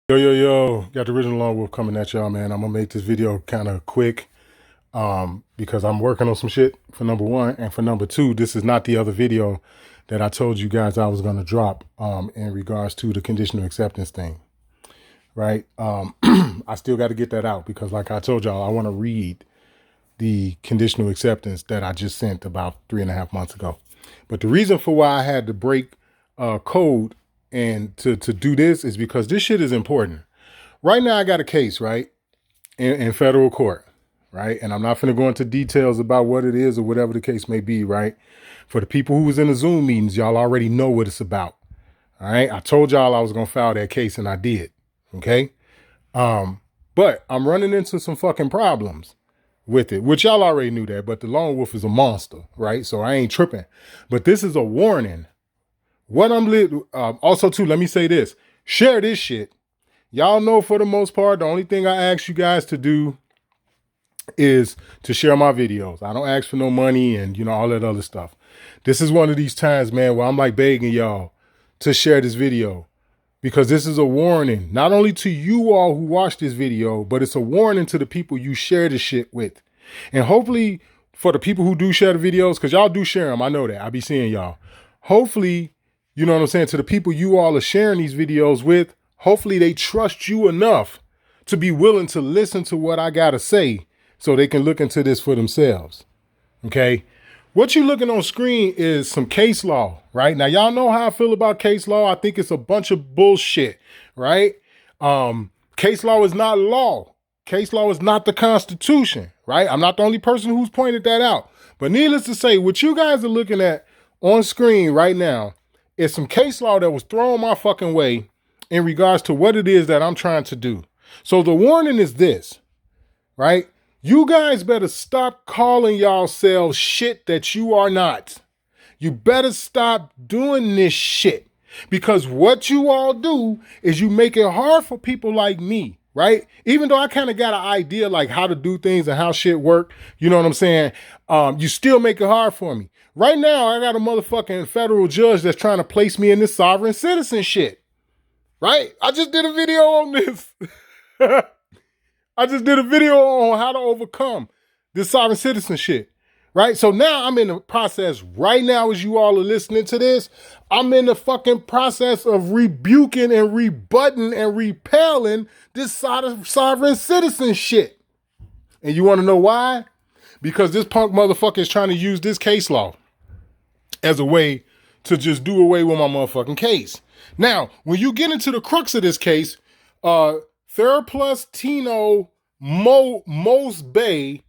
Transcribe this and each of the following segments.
Yo, got the original Lone Wolf coming at y'all, man. I'm gonna make this video kind of quick because I'm working on some shit, for number one. And for number two, this is not the other video that I told you guys I was gonna drop in regards to the conditional acceptance thing, right? I still got to get that out because like I told y'all, I want to read the conditional acceptance that I just sent about 3.5 months ago. But the reason for why I had to break code and to do this is because this shit is important. Right now I got a case, right, in federal court, right? And I'm not going to go into details about what it is or whatever the case may be, right? For the people who was in the Zoom meetings, y'all already know what it's about, all right? I told y'all I was going to file that case and I did, okay? But I'm running into some fucking problems with it, which y'all already knew that, but the Lone Wolf is a monster, right? So I ain't tripping. But this is a warning. What also too, let me say this. Share this shit. Y'all know for the most part, the only thing I ask you guys to do is to share my videos. I don't ask for no money and, all that other stuff. This is one of these times, man, where I'm like begging y'all to share this video because this is a warning, not only to you all who watch this video, but it's a warning to the people you share this shit with. And hopefully for the people who do share the videos, because y'all do share them, I know that. I be seeing y'all. Hopefully, you know what I'm saying, to the people you all are sharing these videos with, hopefully they trust you enough to be willing to listen to what I got to say so they can look into this for themselves, okay? What you're looking on screen is some case law, right? Now, y'all know how I feel about case law. I think it's a bunch of bullshit, right? Case law is not law. Case law is not the Constitution, right? I'm not the only person who's pointed that out. But needless to say, what you guys are looking at on screen right now is some case law that was thrown my fucking way in regards to what it is that I'm trying to do. So the warning is this, right? You guys better stop calling yourselves shit that you are not. You better stop doing this shit because what you all do is you make it hard for people like me, right? Even though I kind of got an idea like how to do things and how shit work, you know what I'm saying? You still make it hard for me. Right now, I got a motherfucking federal judge that's trying to place me in this sovereign citizen shit, right? I just did a video on this. I just did a video on how to overcome this sovereign citizen shit, right? So now I'm in the process right now as you all are listening to this, I'm in the fucking process of rebuking and rebutting and repelling this sovereign citizen shit. And you want to know why? Because this punk motherfucker is trying to use this case law as a way to just do away with my motherfucking case. Now, when you get into the crux of this case, Theraplus Tino Mos Bay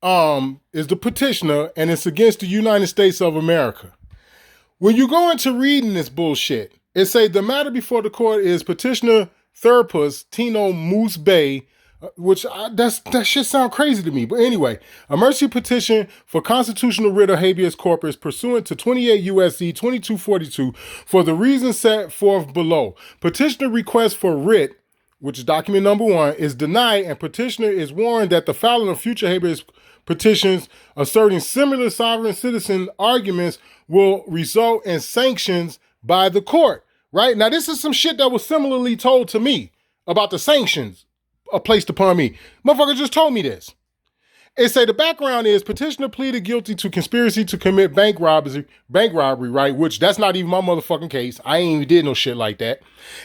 is the petitioner, and it's against the United States of America. When you go into reading this bullshit, it say the matter before the court is petitioner Theraplus Tino Moose Bay, that shit sound crazy to me. But anyway, a mercy petition for constitutional writ of habeas corpus pursuant to 28 U.S.C. 2242 for the reasons set forth below. Petitioner request for writ, which is document number 1, is denied, and petitioner is warned that the filing of future habeas petitions asserting similar sovereign citizen arguments will result in sanctions by the court. Right? Now, this is some shit that was similarly told to me about the sanctions placed upon me. Motherfucker just told me this. It say the background is petitioner pleaded guilty to conspiracy to commit bank robbery, right? Which that's not even my motherfucking case. I ain't even did no shit like that.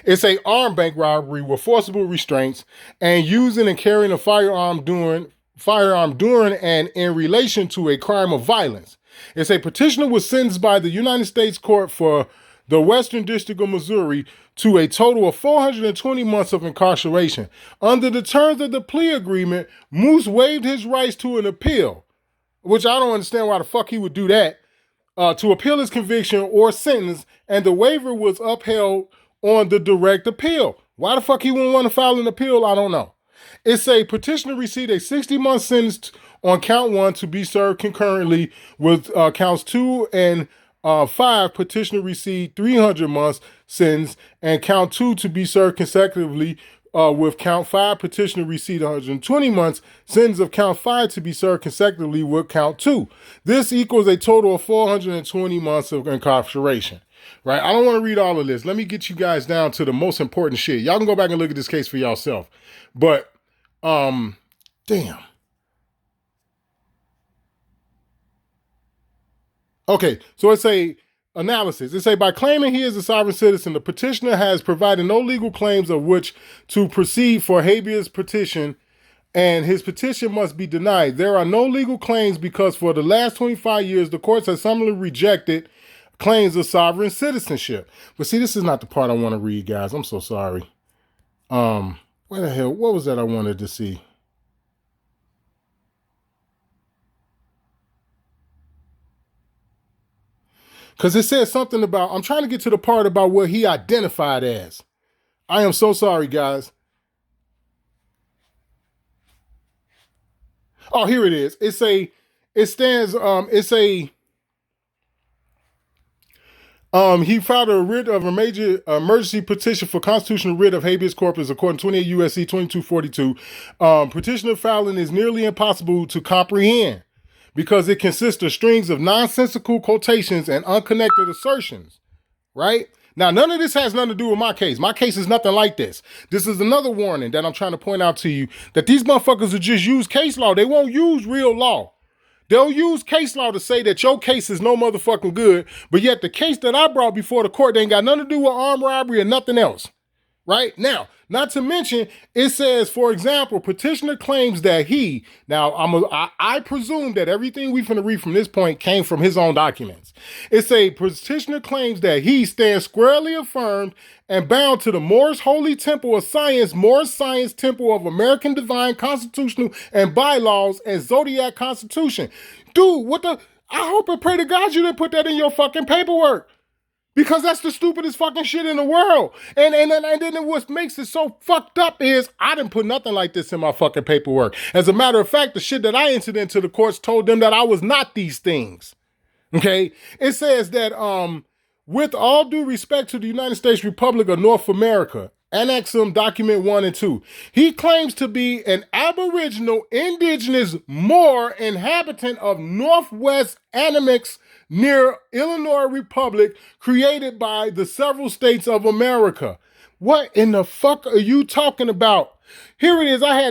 It's a armed bank robbery with forcible restraints and using and carrying a firearm during and in relation to a crime of violence. It's a petitioner was sentenced by the United States Court for the Western District of Missouri to a total of 420 months of incarceration. Under the terms of the plea agreement, Moose waived his rights to an appeal, which I don't understand why the fuck he would do that, to appeal his conviction or sentence, and the waiver was upheld on the direct appeal. Why the fuck he wouldn't want to file an appeal, I don't know. It's a petitioner received a 60-month sentence on count 1 to be served concurrently with counts 2 and 5. Petitioner received 300 months sentence, and count 2 to be served consecutively with count 5. Petitioner received 120 months sentence of count 5 to be served consecutively with count 2. This equals a total of 420 months of incarceration. right? I don't want to read all of this. Let me get you guys down to the most important shit. Y'all can go back and look at this case for yourself. But, damn. Okay, so it's a analysis. It say, by claiming he is a sovereign citizen, the petitioner has provided no legal claims of which to proceed for habeas petition, and his petition must be denied. There are no legal claims because for the last 25 years, the courts have summarily rejected claims of sovereign citizenship. But see, this is not the part I want to read, guys. I'm so sorry. Where the hell, what was that I wanted to see? Because it says something about, I'm trying to get to the part about what he identified as. I am so sorry, guys. Oh, here it is. He filed a writ of a major emergency petition for constitutional writ of habeas corpus according to 28 U.S.C. 2242. Petitioner filing is nearly impossible to comprehend because it consists of strings of nonsensical quotations and unconnected assertions, right? Now, none of this has nothing to do with my case. My case is nothing like this. This is another warning that I'm trying to point out to you, that these motherfuckers will just use case law. They won't use real law. They'll use case law to say that your case is no motherfucking good, but yet the case that I brought before the court, they ain't got nothing to do with armed robbery or nothing else. Right? Now, not to mention, it says, for example, petitioner claims that he, now I presume that everything we finna read from this point came from his own documents. It's a petitioner claims that he stands squarely affirmed and bound to the Moorish Holy Temple of Science, Moorish Science Temple of American Divine Constitutional and Bylaws and Zodiac Constitution. Dude, what the, I hope and pray to God you didn't put that in your fucking paperwork. Because that's the stupidest fucking shit in the world. And then what makes it so fucked up is I didn't put nothing like this in my fucking paperwork. As a matter of fact, the shit that I entered into the courts told them that I was not these things. Okay? It says that with all due respect to the United States Republic of North America, Annexum Document 1 and 2, he claims to be an aboriginal indigenous Moor inhabitant of Northwest Annexum near Illinois Republic, created by the several states of America. What in the fuck are you talking about? Here it is. I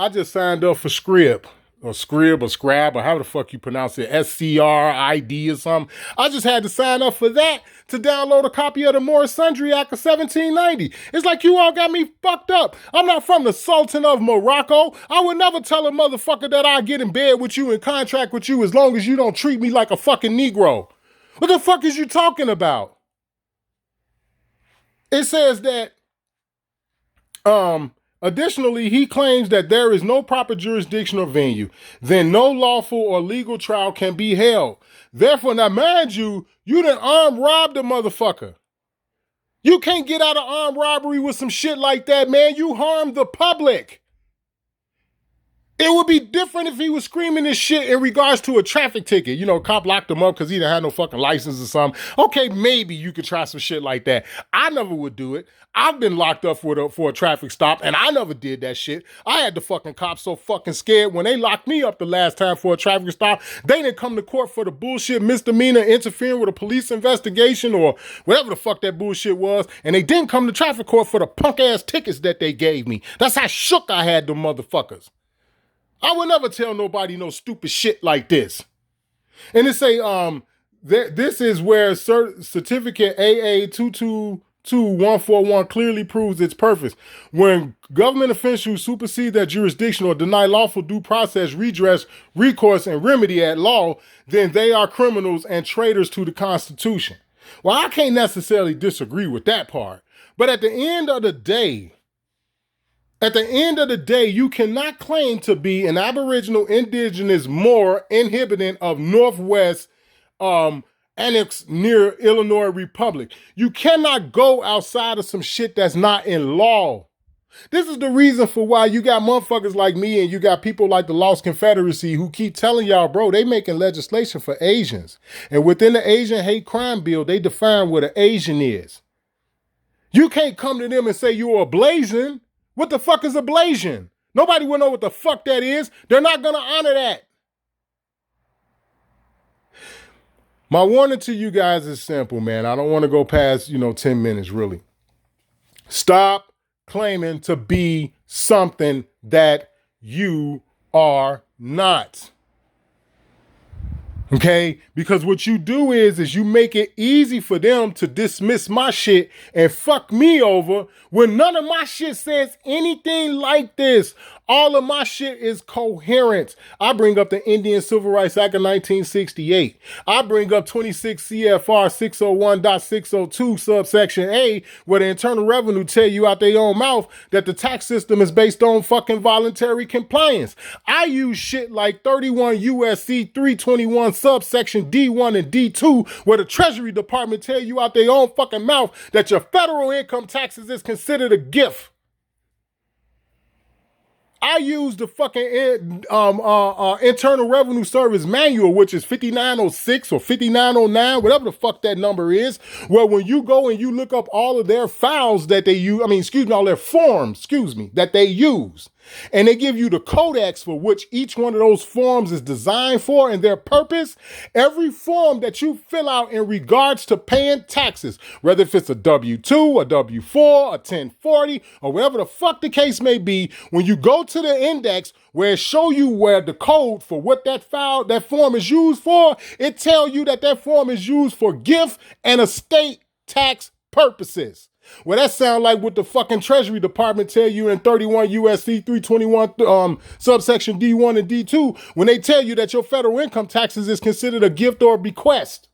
just signed up for Scrib or Scrab or however the fuck you pronounce it, SCRID or something. I just had to sign up for that to download a copy of the Moorish Sundry Act of 1790. It's like you all got me fucked up. I'm not from the Sultan of Morocco. I would never tell a motherfucker that I get in bed with you and contract with you as long as you don't treat me like a fucking Negro. What the fuck is you talking about? It says that, additionally, he claims that there is no proper jurisdiction or venue. Then no lawful or legal trial can be held. Therefore, now mind you, you done armed robbed a motherfucker. You can't get out of armed robbery with some shit like that, man. You harmed the public. It would be different if he was screaming this shit in regards to a traffic ticket. You know, cop locked him up because he didn't have no fucking license or something. Okay, maybe you could try some shit like that. I never would do it. I've been locked up for a traffic stop, and I never did that shit. I had the fucking cops so fucking scared when they locked me up the last time for a traffic stop. They didn't come to court for the bullshit misdemeanor interfering with a police investigation or whatever the fuck that bullshit was, and they didn't come to traffic court for the punk-ass tickets that they gave me. That's how shook I had them motherfuckers. I would never tell nobody no stupid shit like this. And it say, this is where certificate AA 222141 clearly proves its purpose. When government officials supersede their jurisdiction or deny lawful due process, redress, recourse, and remedy at law, then they are criminals and traitors to the Constitution. Well, I can't necessarily disagree with that part. But at the end of the day, you cannot claim to be an aboriginal indigenous Moor inhabitant of Northwest Annex near Illinois Republic. You cannot go outside of some shit that's not in law. This is the reason for why you got motherfuckers like me and you got people like the Lost Confederacy who keep telling y'all, bro, they making legislation for Asians. And within the Asian hate crime bill, they define what an Asian is. You can't come to them and say you're a Blasian. What the fuck is a Blasian? Nobody will know what the fuck that is. They're not going to honor that. My warning to you guys is simple, man. I don't want to go past, 10 minutes, really. Stop claiming to be something that you are not. Okay? Because what you do is you make it easy for them to dismiss my shit and fuck me over when none of my shit says anything like this. All of my shit is coherent. I bring up the Indian Civil Rights Act of 1968. I bring up 26 CFR 601.602 subsection A, where the Internal Revenue tell you out their own mouth that the tax system is based on fucking voluntary compliance. I use shit like 31 USC 321 subsection D1 and D2, where the Treasury Department tell you out their own fucking mouth that your federal income taxes is considered a gift. I use the fucking Internal Revenue Service manual, which is 5906 or 5909, whatever the fuck that number is, where when you go and you look up all of their files that they use, all their forms, that they use, and they give you the codex for which each one of those forms is designed for and their purpose. Every form that you fill out in regards to paying taxes, whether if it's a W-2, a W-4, a 1040, or whatever the fuck the case may be, when you go to the index where it show you where the code for what that form is used for, it tell you that form is used for gift and estate tax purposes. Well, that sound like what the fucking Treasury Department tell you in 31 USC 321 subsection D1 and D2 when they tell you that your federal income taxes is considered a gift or a bequest.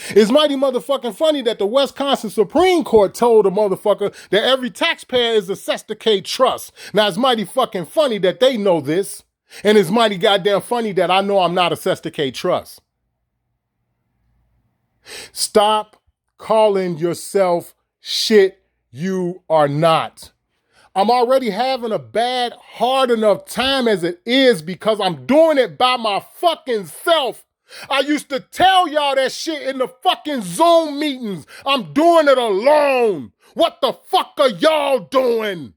It's mighty motherfucking funny that the Wisconsin Supreme Court told a motherfucker that every taxpayer is a Smfh trust. Now, it's mighty fucking funny that they know this, and it's mighty goddamn funny that I know I'm not a Smfh trust. Stop calling yourself shit you are not. I'm already having a bad, hard enough time as it is because I'm doing it by my fucking self. I used to tell y'all that shit in the fucking Zoom meetings. I'm doing it alone. What the fuck are y'all doing?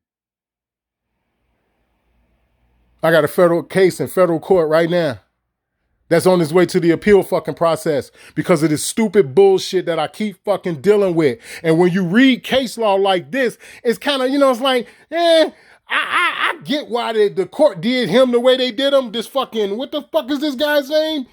I got a federal case in federal court right now that's on its way to the appeal fucking process because of this stupid bullshit that I keep fucking dealing with. And when you read case law like this, it's kind of, it's like, I get why the court did him the way they did him. This fucking, what the fuck is this guy's name?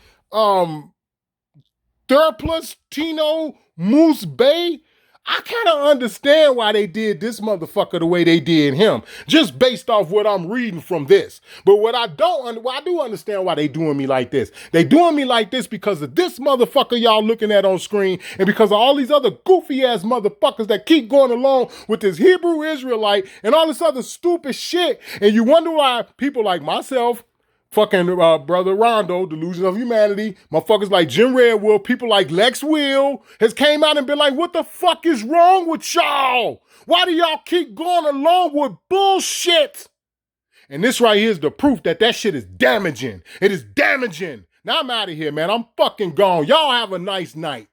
Thurplus Tino Moose Bay. I kind of understand why they did this motherfucker the way they did him, just based off what I'm reading from this. But what I do understand why they doing me like this. They doing me like this because of this motherfucker y'all looking at on screen, and because of all these other goofy ass motherfuckers that keep going along with this Hebrew Israelite and all this other stupid shit. And you wonder why people like myself, fucking brother Rondo, Delusion of Humanity, motherfuckers like Jim Redwood, people like Lex Will has came out and been like, what the fuck is wrong with y'all? Why do y'all keep going along with bullshit? And this right here is the proof that shit is damaging. It is damaging. Now I'm out of here, man. I'm fucking gone. Y'all have a nice night.